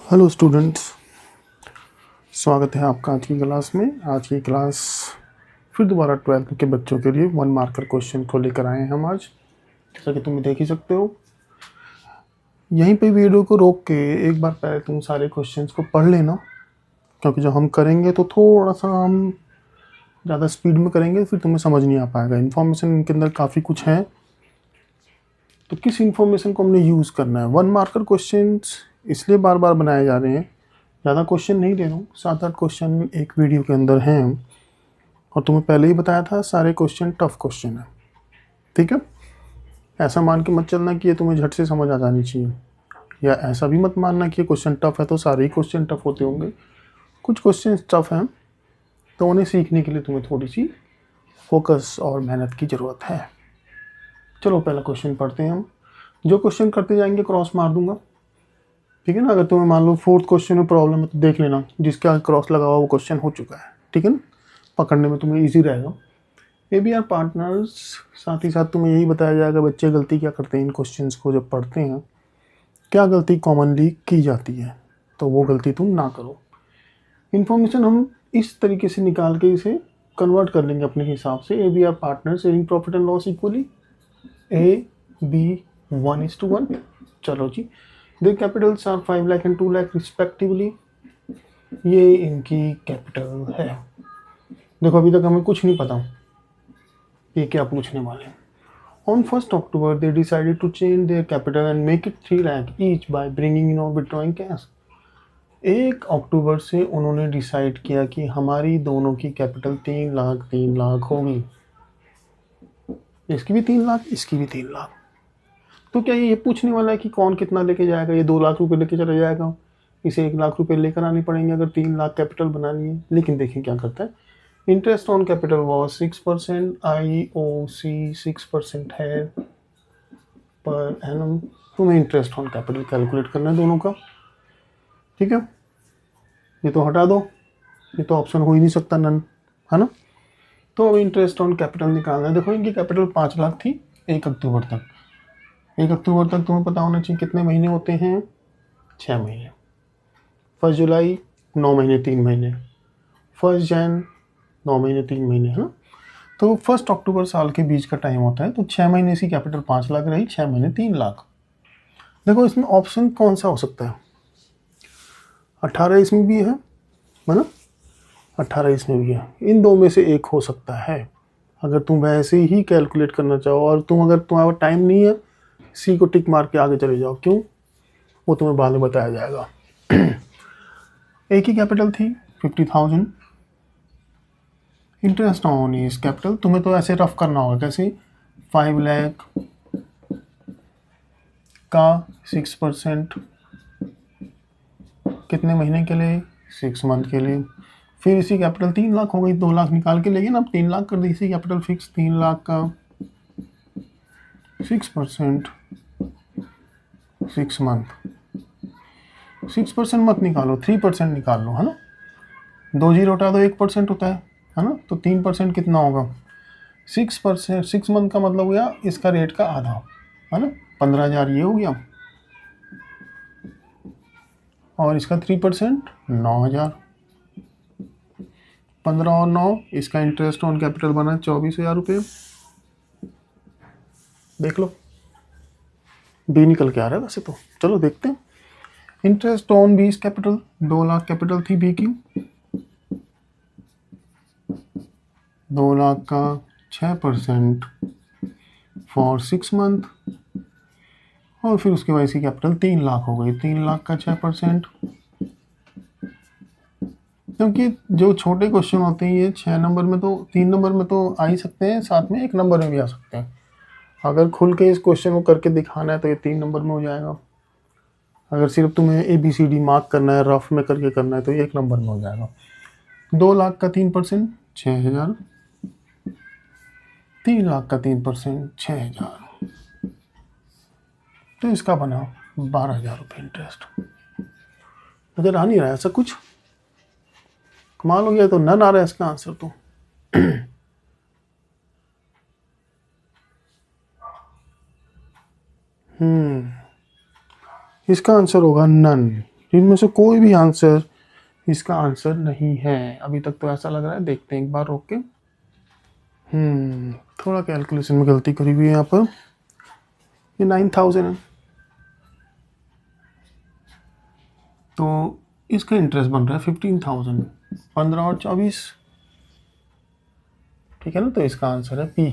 Hello students, स्वागत है आपका आज की क्लास में। आज की क्लास फिर दोबारा 12th के बच्चों के लिए 1 मार्कर क्वेश्चन को लेकर आए हैं हम आज। जैसा कि तुम देख ही सकते हो, यहीं पे वीडियो को रोक के एक बार पहले तुम सारे क्वेश्चंस को पढ़ लेना, क्योंकि जब हम करेंगे तो थोड़ा सा हम ज़्यादा स्पीड में करेंगे, फिर तुम्हें समझ नहीं आ पाएगा। इन्फॉर्मेशन इनके अंदर काफ़ी कुछ है, तो किस इन्फॉर्मेशन को हमने यूज़ करना है। 1 मार्कर क्वेश्चन इसलिए बार बार बनाए जा रहे हैं, ज़्यादा क्वेश्चन नहीं दे रहा हूँ, 7-8 क्वेश्चन एक वीडियो के अंदर हैं। और तुम्हें पहले ही बताया था सारे क्वेश्चन टफ क्वेश्चन है, ठीक है। ऐसा मान के मत चलना कि ये तुम्हें झट से समझ आ जानी चाहिए, या ऐसा भी मत मानना कि ये क्वेश्चन टफ है तो सारे ही क्वेश्चन टफ होते होंगे। कुछ क्वेश्चन टफ हैं तो उन्हें सीखने के लिए तुम्हें थोड़ी सी फोकस और मेहनत की ज़रूरत है। चलो पहला क्वेश्चन पढ़ते हैं हम। जो क्वेश्चन करते जाएंगे क्रॉस मार दूंगा, ठीक है ना। अगर तुम्हें मान लो 4th क्वेश्चन में प्रॉब्लम है तो देख लेना, जिसका क्रॉस लगा हुआ वो क्वेश्चन हो चुका है, ठीक है ना। पकड़ने में तुम्हें इजी रहेगा। ABR पार्टनर्स, साथ ही साथ तुम्हें यही बताया जाएगा बच्चे गलती क्या करते हैं इन क्वेश्चंस को जब पढ़ते हैं, क्या गलती कॉमनली की जाती है, तो वो गलती तुम ना करो। इन्फॉर्मेशन हम इस तरीके से निकाल के इसे कन्वर्ट कर लेंगे अपने हिसाब से। ABR partner sharing profit and loss equally AB 1:1। चलो जी, their capitals are 5 lakh and 2 lakh respectively. ये इनकी कैपिटल है। देखो अभी तक हमें कुछ नहीं पता ये क्या पूछने वाले हैं। On 1st October, they decided to change their capital and make it 3 lakh each by bringing in or withdrawing cash. 1 अक्टूबर से उन्होंने डिसाइड किया कि हमारी दोनों की कैपिटल 3 लाख होगी। इसकी भी 3 लाख, इसकी भी 3 लाख। तो क्या ये पूछने वाला है कि कौन कितना लेके जाएगा? ये 2 लाख रुपए लेके चला जाएगा, इसे 1 लाख रुपए लेकर आने पड़ेंगे अगर 3 लाख कैपिटल बनानी है। लेकिन देखिए क्या करता है। Interest on capital was 6%, IOC 6% है पर एनम। तुम्हें इंटरेस्ट ऑन कैपिटल कैलकुलेट करना है दोनों का, ठीक है। ये तो हटा दो, ये तो ऑप्शन हो ही नहीं सकता, नन, है ना। तो अब इंटरेस्ट ऑन कैपिटल निकालना है। देखो इनकी कैपिटल 5 लाख थी 1 अक्टूबर तक। 1 अक्टूबर तक तुम्हें पता होना चाहिए कितने महीने होते हैं, 6 महीने। 1 जुलाई 9 महीने 3 महीने, 1 जैन 9 महीने 3 महीने, है ना। तो 1 अक्टूबर साल के बीच का टाइम होता है, तो 6 महीने की कैपिटल 5 लाख रही, 6 महीने 3 लाख। देखो इसमें ऑप्शन कौन सा हो सकता है? 18 इसमें भी है ना, 18 इसमें भी है। इन दो में से एक हो सकता है। अगर तुम वैसे ही कैलकुलेट करना चाहो और अगर तुम्हारा टाइम नहीं है, सी को टिक मार के आगे चले जाओ। क्यों? वो तुम्हें बाद में बताया जाएगा। एक ही कैपिटल थी 50,000। इंटरेस्ट ऑन इस कैपिटल तुम्हें तो ऐसे रफ करना होगा। कैसे? 5 लाख का 6% कितने महीने के लिए? 6 मंथ के लिए। फिर इसी कैपिटल 3 लाख हो गई, 2 लाख निकाल के लेंगे ना, अब 3 लाख कर दी इसी कैपिटल फिक्स। 3 लाख का 6%, 6 मंथ। 6% मत निकालो, 3% निकाल लो, है ना। 2 जीरो हटा दो, 1% होता है ना। तो 3% कितना होगा? 6%, 6 मंथ का मतलब हो गया इसका रेट का आधा, है ना। 15,000 ये हो गया, और इसका 3% 9,000। 15 और 9, इसका इंटरेस्ट ऑन कैपिटल बना 24,000 रुपये। देख लो, बी निकल के आ रहा है वैसे तो। चलो देखते हैं। इंटरेस्ट ऑन बीस कैपिटल, 2 लाख कैपिटल थी बी की। 2 लाख का 6% फॉर 6 मंथ, और फिर उसके बाद इसकी कैपिटल 3 लाख हो गई। 3 लाख का 6%, क्योंकि जो छोटे क्वेश्चन होते हैं ये 6 नंबर में तो 3 नंबर में तो आ ही सकते हैं, साथ में 1 नंबर में भी आ सकते हैं। अगर खुल के इस क्वेश्चन को करके दिखाना है तो ये 3 नंबर में हो जाएगा। अगर सिर्फ तुम्हें ABCD मार्क करना है, रफ में करके करना है, तो ये 1 नंबर में हो जाएगा। 2 लाख का 3% 6,000, 3 लाख का 3% 6,000, तो इसका बना 12,000 रुपये इंटरेस्ट। नजर आ नहीं रहा है ऐसा कुछ? कमाल हो गया, तो नन आ रहा है इसका आंसर तो। इसका आंसर होगा नन। इनमें से कोई भी आंसर इसका आंसर नहीं है अभी तक, तो ऐसा लग रहा है। देखते हैं एक बार रोक के। थोड़ा कैलकुलेशन में गलती करी हुई है यहाँ पर। ये 9000 है, तो इसका इंटरेस्ट बन रहा है 15000, 15 और 24, ठीक है ना। तो इसका आंसर है पी।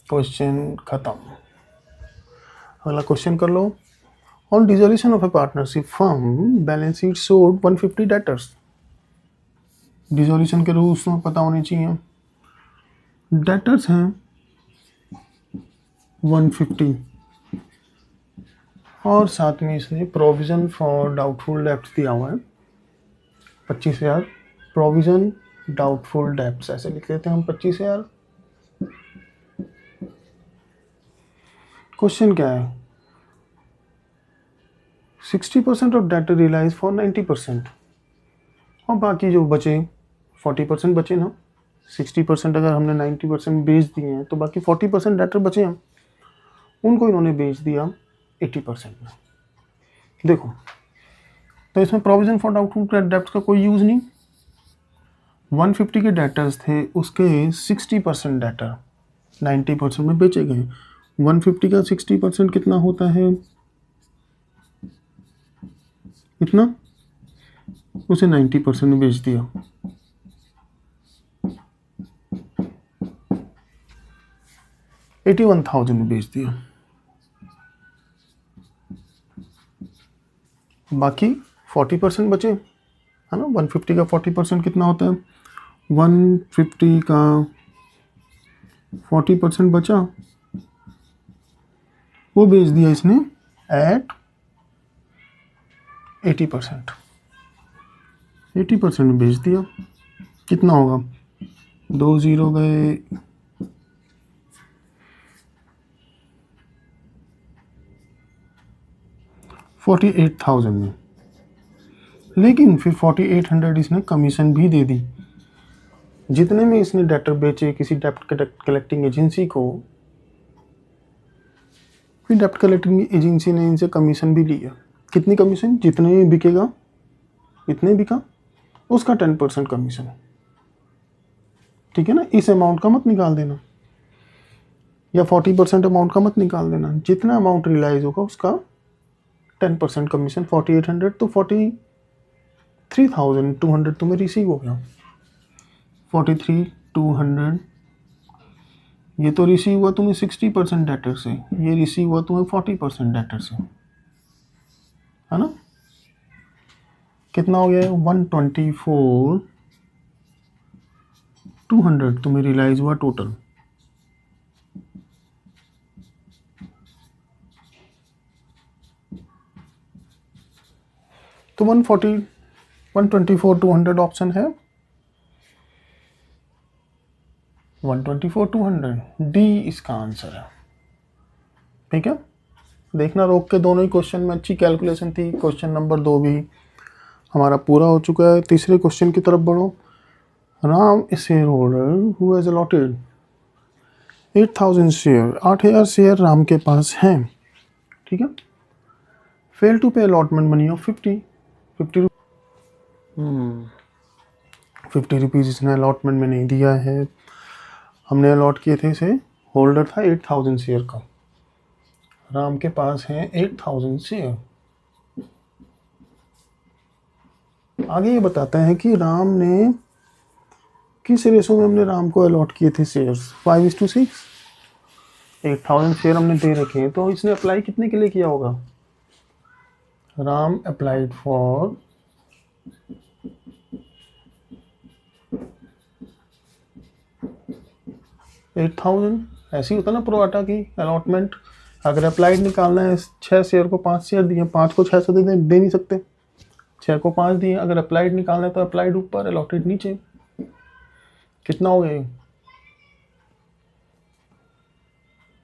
क्वेश्चन खत्म। अगला क्वेश्चन कर लो। On dissolution of a partnership firm balance sheet showed 150 debtors. Dissolution के रूल्स में पता होने चाहिए। डेटर्स हैं 150 और साथ में इसने प्रोविजन फॉर डाउटफुल डेब्ट्स दिया हुआ है 25,000। प्रोविजन डाउटफुल डेब्ट्स ऐसे लिख लेते हैं हम 25,000। क्वेश्चन क्या है? 60% ऑफ डेटर रियलाइज फॉर 90%, और बाकी जो बचे 40% बचे ना। 60% अगर हमने 90% बेच दिए हैं तो बाकी 40% डेटर बचे हैं, उनको इन्होंने बेच दिया 80% में। देखो, तो इसमें प्रोविजन फॉर डाउटफुल डेब्ट्स का कोई यूज़ नहीं। 150 के डेटर्स थे, उसके 60% डेटर 90% में बेचे गए। 150 का 60% कितना होता है? इतना, उसे 90% में बेच दिया। $81,000 में बेच दिया। बाकी 40% बचे, है ना। 150 का 40% कितना होता है? 150 का 40% बचा, वो बेच दिया इसने एट 80%। 80% में बेच दिया। कितना होगा? 2 0 गए, 48,000 में। लेकिन फिर 4800 इसने कमीशन भी दे दी। जितने में इसने डेटर बेचे किसी डेप्ट कलेक्टिंग एजेंसी को, फिर डेप्ट कलेक्टिंग एजेंसी ने इनसे कमीशन भी लिया। कितनी कमीशन? जितने बिकेगा, इतने बिका, उसका 10% कमीशन, ठीक है ना। इस अमाउंट का मत निकाल देना, या 40% अमाउंट का मत निकाल देना। जितना अमाउंट रियलाइज होगा उसका 10% कमीशन। 4800 तो 43,200 तुम्हें रिसीव हो गया। 43,200 ये तो रिसीव हुआ तुम्हें 60% डेटर से, ये रिसीव हुआ तुम्हें 40% डेटर से, है ना। कितना हो गया? 124,200 तुम्हें रियलाइज हुआ टोटल। तो 124,200 ऑप्शन है। 124,200 डी इसका आंसर है, ठीक है। देखना रोक के, दोनों ही क्वेश्चन में अच्छी कैलकुलेशन थी। क्वेश्चन नंबर 2 भी हमारा पूरा हो चुका है। तीसरे क्वेश्चन की तरफ बढ़ो। Ram share holder who has allotted 8,000 share, 8,000 share Ram के पास हैं, ठीक है। फेल टू पे अलॉटमेंट मनी ऑफ 50 रुपीज़ इसने अलॉटमेंट में नहीं दिया है। हमने अलॉट किए थे इसे, होल्डर था 8,000 शेयर का, राम के पास है 8,000 शेयर। आगे ये बताता है कि राम ने किस रेशो में हमने राम को अलॉट किए थे शेयर्स, 5:6। 8,000 शेयर हमने दे रखे हैं, तो इसने अप्लाई कितने के लिए किया होगा? Ram applied for 8,000। ऐसे ही होता ना प्रोराटा की अलॉटमेंट। अगर अप्लाइड निकालना है, 6 शेयर को 5 शेयर दिए, 5 को 6 से दे नहीं सकते, 6 को 5 दिए। अगर अप्लाइड निकालना है तो अप्लाइड ऊपर, अलॉटेड नीचे। कितना हो गया?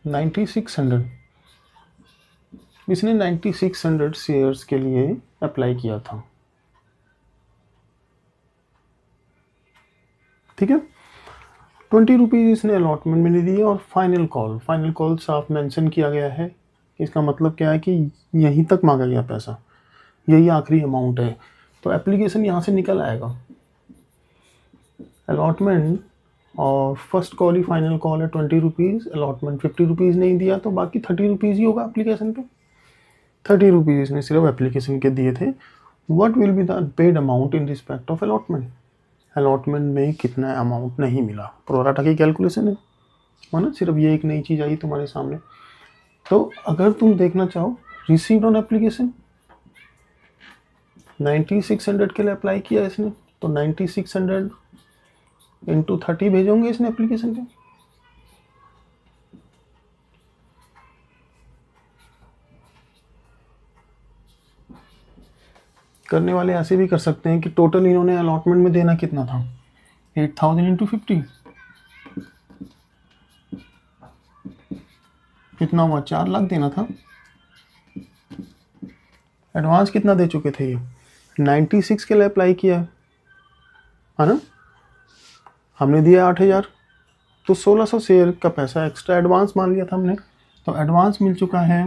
9600। इसने 9600 शेयर्स के लिए अप्लाई किया था, ठीक है। 20 रुपीज़ इसने अलॉटमेंट में नहीं दिए। और फाइनल कॉल साफ मेंशन किया गया है। इसका मतलब क्या है कि यहीं तक मांगा गया पैसा, यही आखिरी अमाउंट है, तो एप्लीकेशन यहाँ से निकल आएगा। अलॉटमेंट और फर्स्ट कॉल ही फाइनल कॉल है 20 रुपीज़, अलॉटमेंट 50 रुपीज़ नहीं दिया तो बाकी 30 रुपीज़ ही होगा एप्लीकेशन पे। 30 रुपीज़ इसने सिर्फ एप्लीकेशन के दिए थे। What will be the paid amount in respect of allotment? Allotment में कितना अमाउंट नहीं मिला, प्रोराटा की कैलकुलेशन है ना, सिर्फ ये एक नई चीज़ आई तुम्हारे सामने। तो अगर तुम देखना चाहो रिसीव्ड ऑन एप्लीकेशन 9600 के लिए अप्लाई किया इसने, तो 9600 इंटू 30 भेजोगे इसने एप्लीकेशन पे। करने वाले ऐसे भी कर सकते हैं कि टोटल इन्होंने अलॉटमेंट में देना कितना था, 8000 इंटू 50 कितना हुआ, 4 लाख देना था। एडवांस कितना दे चुके थे ये, 96 के लिए अप्लाई किया है ना, हमने दिया 8000, तो 1600 शेयर का पैसा एक्स्ट्रा एडवांस मान लिया था हमने, तो एडवांस मिल चुका है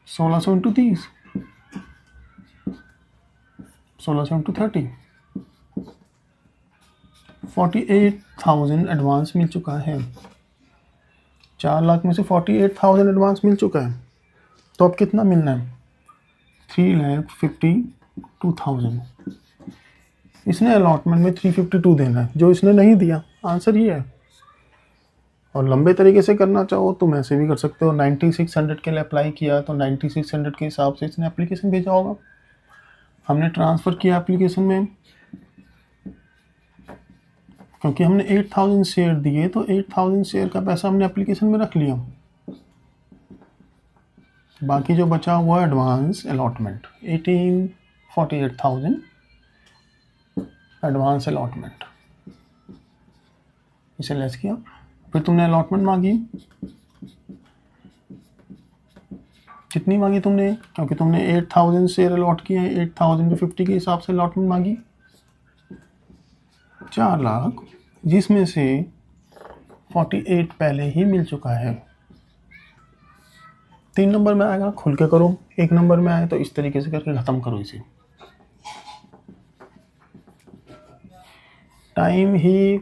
1600 इंटू 30, 1600 इंटू 30, 48,000 एडवांस मिल चुका है। 4 लाख में से 48,000 एडवांस मिल चुका है, तो अब कितना मिलना है, 3,52,000। इसने अलॉटमेंट में 352 देना है, जो इसने नहीं दिया, आंसर ये है। और लंबे तरीके से करना चाहो तुम ऐसे भी कर सकते हो, 9600 के लिए अप्लाई किया तो 9600 के हिसाब से इसने एप्लीकेशन भेजा होगा, हमने ट्रांसफ़र किया एप्लीकेशन में, क्योंकि हमने 8000 शेयर दिए तो 8000 शेयर का पैसा हमने एप्लीकेशन में रख लिया, बाकी जो बचा हुआ एडवांस अलॉटमेंट 48,000 एडवांस अलॉटमेंट, इसे लेस किया। फिर तुमने अलॉटमेंट मांगी, कितनी मांगी तुमने, क्योंकि तुमने 8000 शेयर अलॉट किए हैं, 8000 पे 50 के हिसाब से अलॉटमेंट मांगी 4 लाख, जिसमें से 48 पहले ही मिल चुका है। 3 नंबर में आएगा, खुल के करो, 1 नंबर में आए तो इस तरीके से करके ख़त्म करो इसे। टाइम ही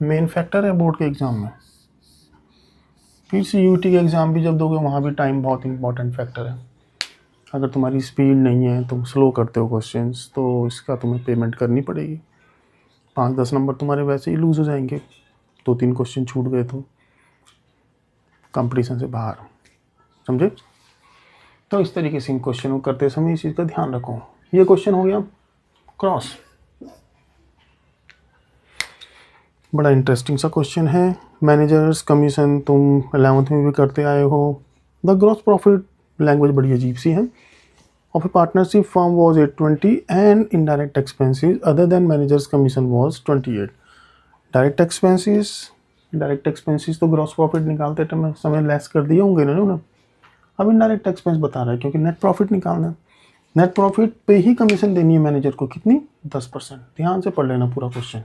मेन फैक्टर है बोर्ड के एग्ज़ाम में, फिर से यूटी के एग्ज़ाम भी जब दोगे वहाँ भी टाइम बहुत इंपॉर्टेंट फैक्टर है। अगर तुम्हारी स्पीड नहीं है, तुम स्लो करते हो क्वेश्चंस, तो इसका तुम्हें पेमेंट करनी पड़ेगी। 5-10 नंबर तुम्हारे वैसे ही लूज़ हो जाएंगे, 2-3 क्वेश्चन छूट गए तो कंपटीशन से बाहर, समझे। तो इस तरीके से इन क्वेश्चन को करते समय इस चीज़ का ध्यान रखो। ये क्वेश्चन हो गया क्रॉस, बड़ा इंटरेस्टिंग सा क्वेश्चन है। मैनेजर्स कमीशन तुम 11th में भी करते आए हो। द ग्रॉस प्रॉफिट, लैंग्वेज बड़ी अजीब सी है, of a partnership firm was 820 and indirect expenses other than managers commission was 28। Direct expenses तो ग्रॉस प्रॉफिट निकालते समय लेस कर दिए होंगे ना, अब इनडायरेक्ट एक्सपेंस बता रहा है क्योंकि नेट प्रॉफिट निकालना है। नेट प्रॉफिट पे ही कमीशन देनी है मैनेजर को, कितनी, 10%। ध्यान से पढ़ लेना पूरा क्वेश्चन।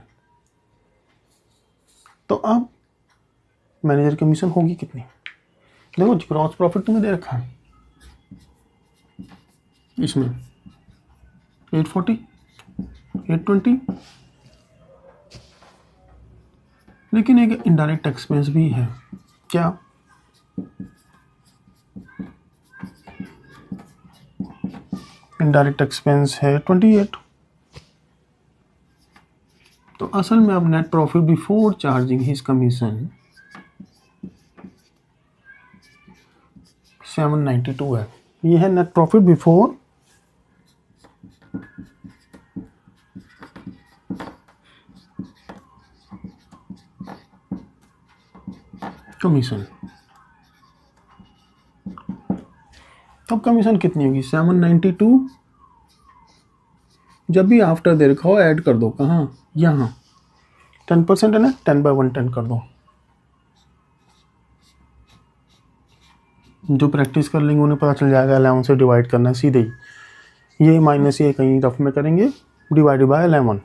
तो अब मैनेजर कमीशन होगी कितनी, देखो ग्रॉस प्रॉफिट तुम्हें दे रखा है इसमें 840, 820, लेकिन एक इनडायरेक्ट एक्सपेंस भी है, क्या, इनडायरेक्ट एक्सपेंस है 28। तो असल में अब net profit before charging his commission 792 है, ये है नेट प्रॉफिट बिफोर कमीशन। तब कमीशन कितनी होगी, 792, जब भी आफ्टर दे रखा हो ऐड कर दो, कहाँ, यहाँ 10% है ना, 10/110 कर दो। जो प्रैक्टिस कर लेंगे उन्हें पता चल जाएगा 11 से डिवाइड करना है सीधे ही, ये माइनस ये कहीं रफ में करेंगे, डिवाइडेड बाय 11,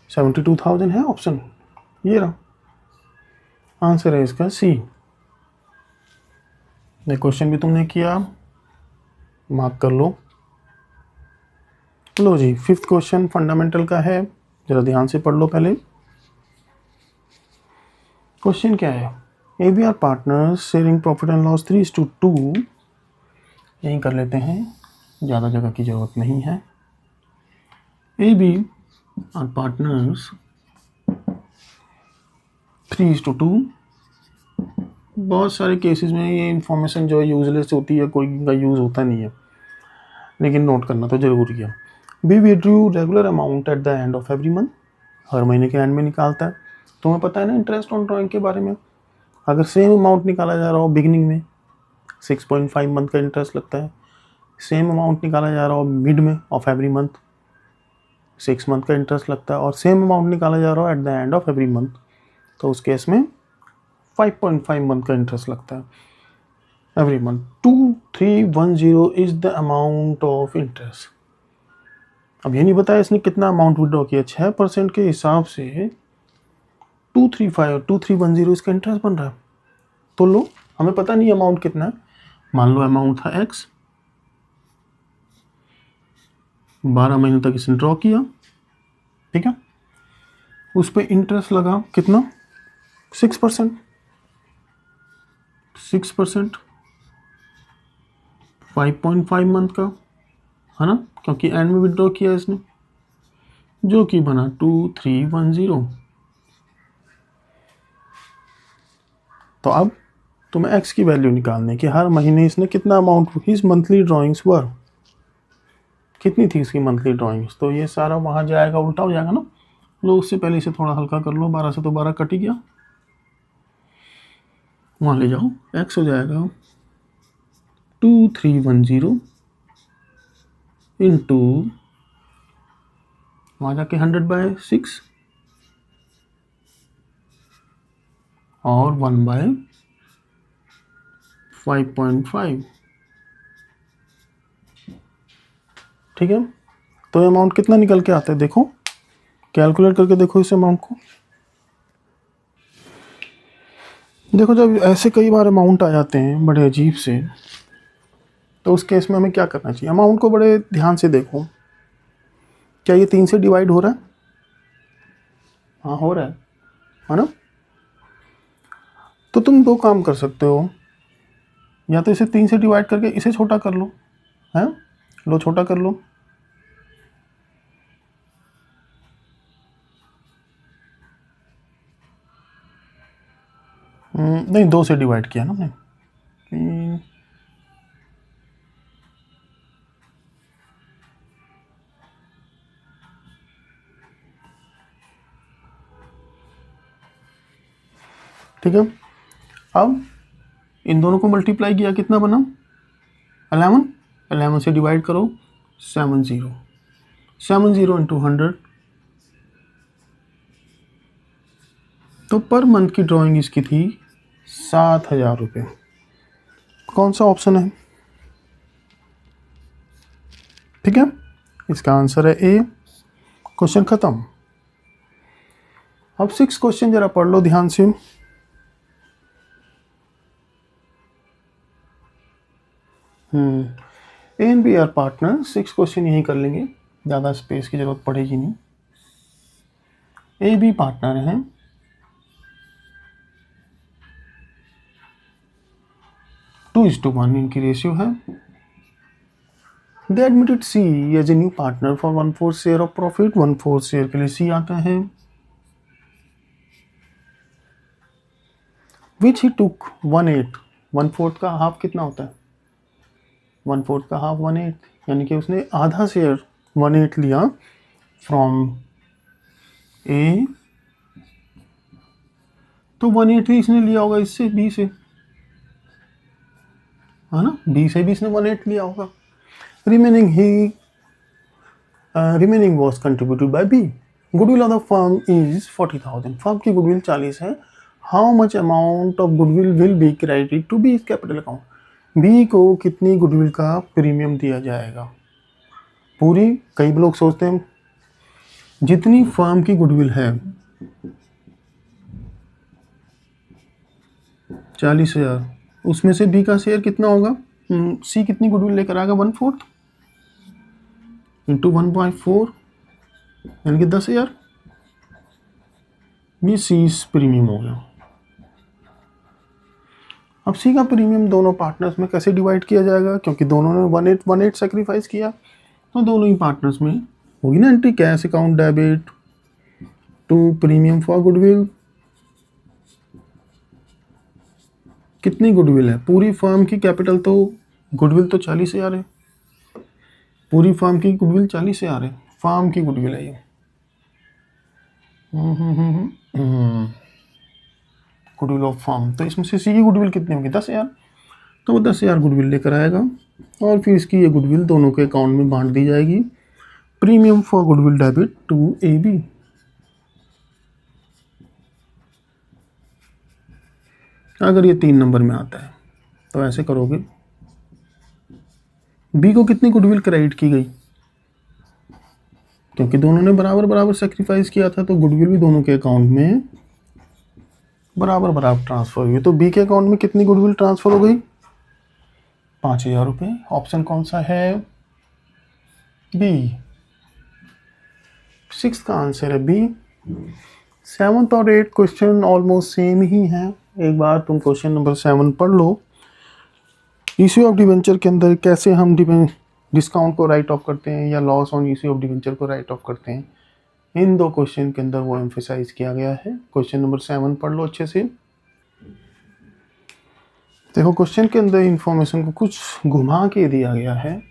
72,000 है ऑप्शन, ये रहा। आंसर है इसका सी। ये क्वेश्चन भी तुमने किया, मार्क कर लो। लो जी, फिफ्थ क्वेश्चन फंडामेंटल का है, जरा ध्यान से पढ़ लो पहले। क्वेश्चन क्या है? A B are partners sharing profit and loss 3:2। यहीं कर लेते हैं, ज़्यादा जगह की ज़रूरत नहीं है। A B are partners 3:2। बहुत सारे केसेस में ये इन्फॉर्मेशन जो है यूजलेस होती है, कोई का यूज़ होता नहीं है, लेकिन नोट करना तो ज़रूरी है। B withdrew regular amount at the end of every month. हर महीने के एंड में निकालता है। तुम्हें पता है ना इंटरेस्ट ऑन ड्राइंग के बारे में। अगर सेम अमाउंट निकाला जा रहा हो बिगिनिंग में, 6.5 मंथ का इंटरेस्ट लगता है। सेम अमाउंट निकाला जा रहा हो मिड में ऑफ एवरी मंथ, 6 मंथ का इंटरेस्ट लगता है। और सेम अमाउंट निकाला जा रहा हो eight the end of every month, तो उस केस में 5.5 मंथ का इंटरेस्ट लगता है every month. 2310 is the amount of interest. अब ये नहीं बताया इसने कितना अमाउंट विड्रॉ किया। 6% के हिसाब से 2310 इसका इंटरेस्ट बन रहा है। तो लो, हमें पता नहीं अमाउंट कितना है। मान लो अमाउंट था x, 12 महीने तक इसने ड्रॉ किया, ठीक है। उस पर इंटरेस्ट लगा कितना? 6%। 6% 5.5 मंथ का है ना, क्योंकि एंड में विड्रॉ किया इसने, जो कि बना 2310। तो अब तुम्हें x की वैल्यू निकालने की, हर महीने इसने कितना अमाउंट, हिज मंथली ड्राइंग्स वर, कितनी थी इसकी मंथली ड्राइंग्स। तो ये सारा वहाँ जाएगा, उल्टा हो जाएगा ना। लो, उससे पहले इसे थोड़ा हल्का कर लो। 12 से तो 12 कट ही गया, वहाँ ले जाओ। x हो जाएगा 2310 इंटू, वहाँ जाके 100/6 और 1/5.5, ठीक है। तो ये अमाउंट कितना निकल के आता है देखो, कैलकुलेट करके देखो इस अमाउंट को। देखो, जब ऐसे कई बार अमाउंट आ जाते हैं बड़े अजीब से, तो उस केस में हमें क्या करना चाहिए? अमाउंट को बड़े ध्यान से देखो। क्या ये 3 से डिवाइड हो रहा है? हाँ, हो रहा है ना। तो तुम दो काम कर सकते हो, या तो इसे 3 से डिवाइड करके इसे छोटा कर लो, है। लो, छोटा कर लो। नहीं, 2 से डिवाइड किया ना मैंने। ठीक है। अब इन दोनों को मल्टीप्लाई किया, कितना बना? 11। 11 से डिवाइड करो, 70। 70 इंटू 100, तो पर मंथ की ड्राइंग इसकी थी 7,000 रुपये। कौन सा ऑप्शन है? ठीक है, इसका आंसर है ए। क्वेश्चन खत्म। अब 6 क्वेश्चन जरा पढ़ लो ध्यान से। A and B are partner. 6 question यही कर लेंगे, ज़्यादा स्पेस की जरूरत पड़ेगी नहीं। ए बी पार्टनर हैं, 2:1 इनकी रेशियो है। They admitted C as a new partner for 1/4 share of profit. 1/4 share के लिए सी आता है। विच ही टुक 1/8। 1/4 का हाफ कितना होता है? 1/4 का हाफ 1/8, यानी कि उसने आधा शेयर 1/8 लिया फ्रॉम ए। तो 1/8 ही इसने लिया होगा इससे, बी से, है ना। बी से भी इसने 1/8 लिया होगा। Remaining was contributed by B. Goodwill of the firm is 40,000। Firm की गुडविल 40 है। How much amount of goodwill will be credited to B capital account. B को कितनी गुडविल का प्रीमियम दिया जाएगा? पूरी। कई लोग सोचते हैं जितनी फर्म की गुडविल है 40,000, उसमें से बी का शेयर कितना होगा, सी कितनी गुडविल लेकर आएगा, 1/4 इंटू 1/4 यानी कि 10,000, ये सी प्रीमियम हो गया। अब सी का प्रीमियम दोनों पार्टनर्स में कैसे डिवाइड किया जाएगा, क्योंकि दोनों ने 1/8 सेक्रीफाइस किया, तो दोनों ही पार्टनर्स में होगी ना entry, cash account debit to premium for goodwill. कितनी गुडविल है, पूरी फर्म की कैपिटल तो गुडविल तो 40,000 है, पूरी फर्म की गुडविल 40,000 है, फर्म की गुडविल है ये। गुडविल ऑफ फर्म, तो इसमें से सी की गुडविल कितनी होगी, 10,000, तो वो 10,000 गुडविल लेकर आएगा और फिर इसकी ये गुडविल दोनों के अकाउंट में बांट दी जाएगी। Premium for goodwill debit to A B. अगर ये 3 नंबर में आता है तो ऐसे करोगे, बी को कितनी गुडविल क्रेडिट की गई, क्योंकि दोनों ने बराबर बराबर सेक्रीफाइस किया था, तो गुडविल भी दोनों के अकाउंट में बराबर बराबर ट्रांसफर हुई। तो बी के अकाउंट में कितनी गुडविल ट्रांसफर हो गई, 5,000 रुपये। ऑप्शन कौन सा है, बी। 6 का आंसर है बी। 7th और 8th क्वेश्चन ऑलमोस्ट सेम ही है, एक बार तुम क्वेश्चन नंबर 7 पढ़ लो। इश्यू ऑफ डिवेंचर के अंदर कैसे हम डिस्काउंट को राइट ऑफ करते हैं या loss on issue of debenture को राइट ऑफ करते हैं, इन 2 क्वेश्चन के अंदर वो एम्फेसाइज किया गया है। क्वेश्चन नंबर 7 पढ़ लो अच्छे से। देखो क्वेश्चन के अंदर इंफॉर्मेशन को कुछ घुमा के दिया गया है।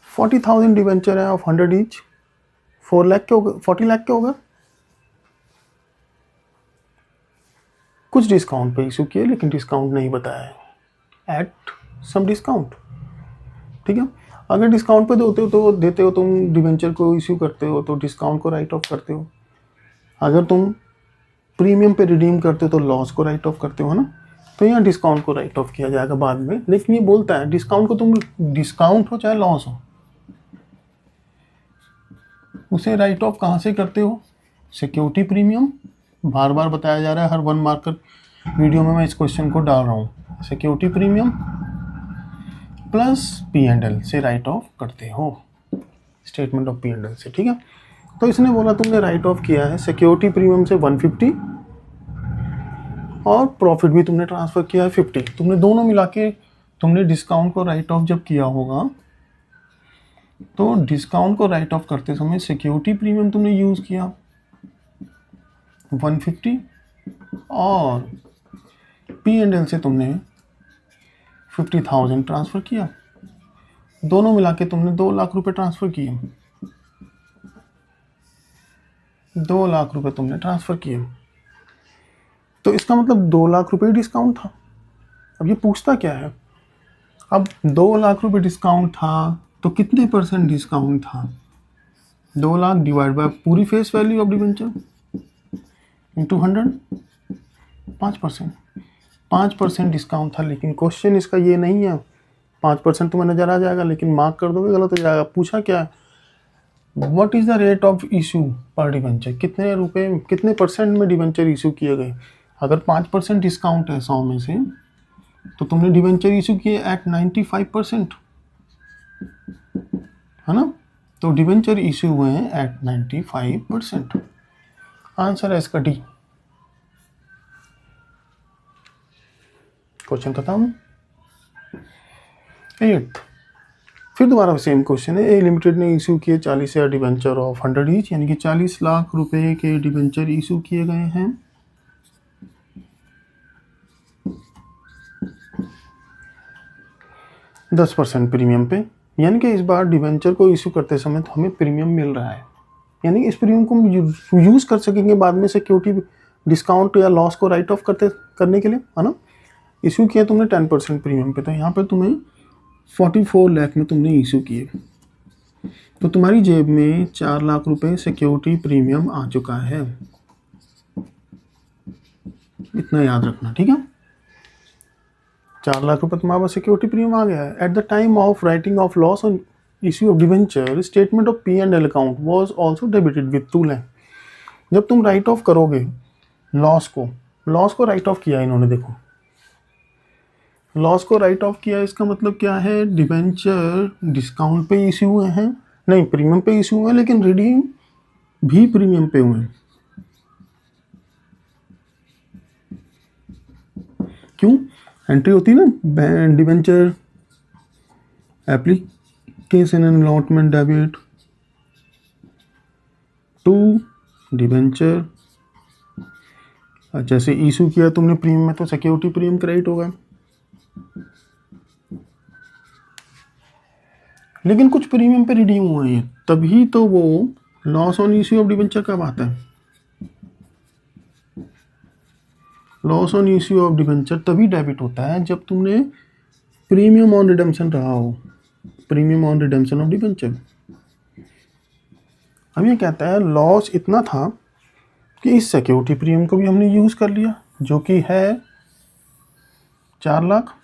40,000 डिवेंचर है ऑफ 100 ईच, 4 लाख के होगा, 40 लाख के होगा। कुछ डिस्काउंट पे इशू किए, लेकिन डिस्काउंट नहीं बताया है, एट सम डिस्काउंट। ठीक है, अगर डिस्काउंट पे देते हो तुम डिवेंचर को इश्यू करते हो तो डिस्काउंट को राइट ऑफ करते हो, अगर तुम प्रीमियम पे रिडीम करते हो तो लॉस को राइट ऑफ करते हो ना। तो यहाँ डिस्काउंट को राइट ऑफ किया जाएगा बाद में, लेकिन ये बोलता है डिस्काउंट को तुम डिस्काउंट हो चाहे लॉस हो, उसे राइट ऑफ कहाँ से करते हो, सिक्योरिटी प्रीमियम। बार बार बताया जा रहा है, हर 1 मार्कर वीडियो में मैं इस क्वेश्चन को डाल रहा हूँ। सिक्योरिटी प्रीमियम प्लस P&L से राइट ऑफ करते हो, स्टेटमेंट ऑफ P&L से। ठीक है, तो इसने बोला तुमने राइट ऑफ किया है सिक्योरिटी प्रीमियम से 150 और प्रॉफिट भी तुमने ट्रांसफर किया है 50। तुमने दोनों मिला के तुमने डिस्काउंट को राइट ऑफ जब किया होगा, तो डिस्काउंट को राइट ऑफ करते समय सिक्योरिटी प्रीमियम तुमने यूज किया 150 और P&L से तुमने 50,000 ट्रांसफर किया, दोनों मिला के तुमने 2 लाख रुपए ट्रांसफर किए, 2 लाख रुपए तुमने ट्रांसफर किए। तो इसका मतलब 2 लाख रुपए डिस्काउंट था। अब ये पूछता क्या है, अब 2 लाख रुपए डिस्काउंट था तो कितने % डिस्काउंट था, 2 लाख डिवाइड बाय पूरी face value of debenture into 100, 5%। 5% discount था, लेकिन क्वेश्चन इसका ये नहीं है। 5% तुम्हें नजर आ जाएगा, लेकिन मार्क कर दोगे गलत हो जाएगा। पूछा क्या है, what is the rate of issue पर डिवेंचर, कितने रुपए कितने % में डिवेंचर इशू किए गए। अगर 5% डिस्काउंट है 100 में से, तो तुमने डिवेंचर इशू किए एट 95%, है ना। तो डिवेंचर इशू हुए हैं एट 95%। आंसर है इसका डी। क्वेश्चन खत्म। 8th फिर दोबारा सेम क्वेश्चन है। ए लिमिटेड ने इशू किए 40,000 डिवेंचर ऑफ 100 ईच, यानी कि 40 लाख रुपए के डिवेंचर इशू किए गए हैं। %10 प्रीमियम पे, यानी कि इस बार डिवेंचर को इशू करते समय तो हमें प्रीमियम मिल रहा है, यानी इस प्रीमियम को हम यूज़ कर सकेंगे बाद में सिक्योरिटी डिस्काउंट या लॉस को राइट ऑफ करने के लिए, है ना। इशू किया तुमने 10% प्रीमियम पे, तो यहाँ पे तुम्हें 44 लाख में तुमने इशू किए, तो तुम्हारी जेब में 4 लाख रुपए सिक्योरिटी प्रीमियम आ चुका है। इतना याद रखना, ठीक है। 4 लाख रुपए तुम्हारे पास सिक्योरिटी प्रीमियम आ गया है। At the time of writing of loss on issue of debenture, statement of P&L account was also debited with 2 lakh. जब तुम राइट ऑफ करोगे लॉस को राइट ऑफ किया इन्होंने, देखो लॉस को राइट ऑफ किया, इसका मतलब क्या है, डिबेंचर डिस्काउंट पे इश्यू हुए हैं, नहीं प्रीमियम पे इश्यू हुए हैं, लेकिन रिडीम भी प्रीमियम पे हुए हैं। क्यों, एंट्री होती है ना debenture application and allotment debit to debenture, जैसे इशू किया तुमने प्रीमियम में तो सिक्योरिटी प्रीमियम क्रेडिट होगा। लेकिन कुछ प्रीमियम पे रिडीम हुए हैं, तभी तो वो loss on issue of debenture कब आता है, loss on issue of debenture तभी डेबिट होता है जब तुमने प्रीमियम ऑन रिडेम्पशन रहा हो, premium on redemption of debenture. अब ये कहता है लॉस इतना था कि इस सिक्योरिटी प्रीमियम को भी हमने यूज़ कर लिया जो कि है 4 लाख,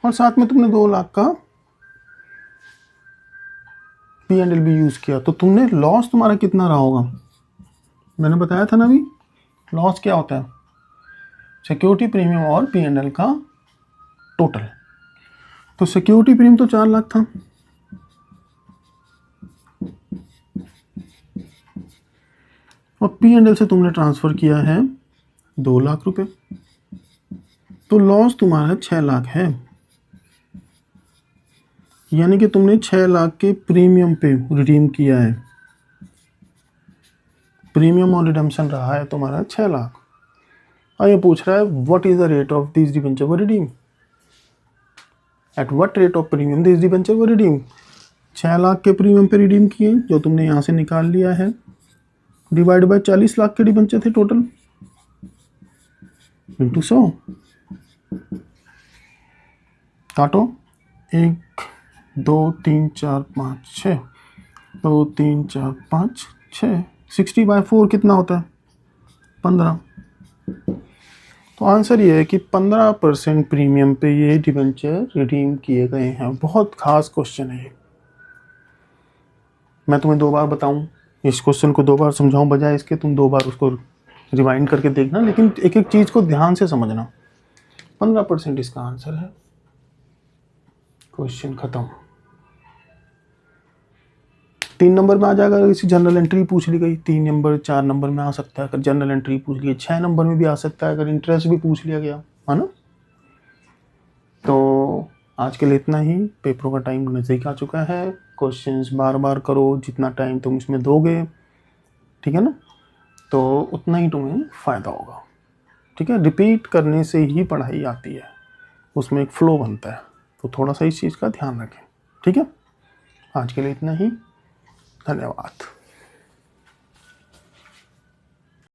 और साथ में तुमने 2 लाख का P&L भी यूज़ किया, तो तुमने लॉस तुम्हारा कितना रहा होगा, मैंने बताया था ना अभी, लॉस क्या होता है, सिक्योरिटी प्रीमियम और P&L का टोटल। तो सिक्योरिटी प्रीमियम तो 4 लाख था, और P&L से तुमने ट्रांसफ़र किया है 2 लाख रुपए, तो लॉस तुम्हारा 6 लाख है, यानी कि तुमने 6 लाख के प्रीमियम पे रिडीम किया है, प्रीमियम ऑन रिडेम्पशन रहा है तुम्हारा 6 लाख। और ये पूछ रहा है what is the rate of this debenture were redeem, at what rate of premium this debenture were redeem. 6 lakh के प्रीमियम पे रिडीम किए जो तुमने यहाँ से निकाल लिया है, डिवाइड बाय 40 लाख के डिबेंचर थे टोटल, इंटू 100, काटो 1 2 3 4 5 6, 2 3 4 5 6, 60/4 कितना होता है 15। तो आंसर ये है कि 15% प्रीमियम पे ये डिबेंचर रिडीम किए गए हैं। बहुत खास क्वेश्चन है ये, मैं तुम्हें 2 बार बताऊं, इस क्वेश्चन को 2 बार समझाऊं बजाय इसके तुम 2 बार उसको रिवाइंड करके देखना, लेकिन एक एक चीज़ को ध्यान से समझना। 15% इसका आंसर है, क्वेश्चन खत्म। 3 नंबर में आ जाएगा अगर किसी जनरल एंट्री पूछ ली गई, 3 नंबर 4 नंबर में आ सकता है अगर जनरल एंट्री पूछ ली, 6 नंबर में भी आ सकता है अगर इंटरेस्ट भी पूछ लिया गया, है ना। तो आज के लिए इतना ही, पेपरों का टाइम नज़दीक आ चुका है, क्वेश्चंस बार बार करो, जितना टाइम तुम इसमें दोगे, ठीक है ना, तो उतना ही तुम्हें फ़ायदा होगा, ठीक है। रिपीट करने से ही पढ़ाई आती है, उसमें एक फ्लो बनता है, तो थोड़ा सा इस चीज़ का ध्यान रखें, ठीक है। आज के लिए इतना ही, धन्यवाद।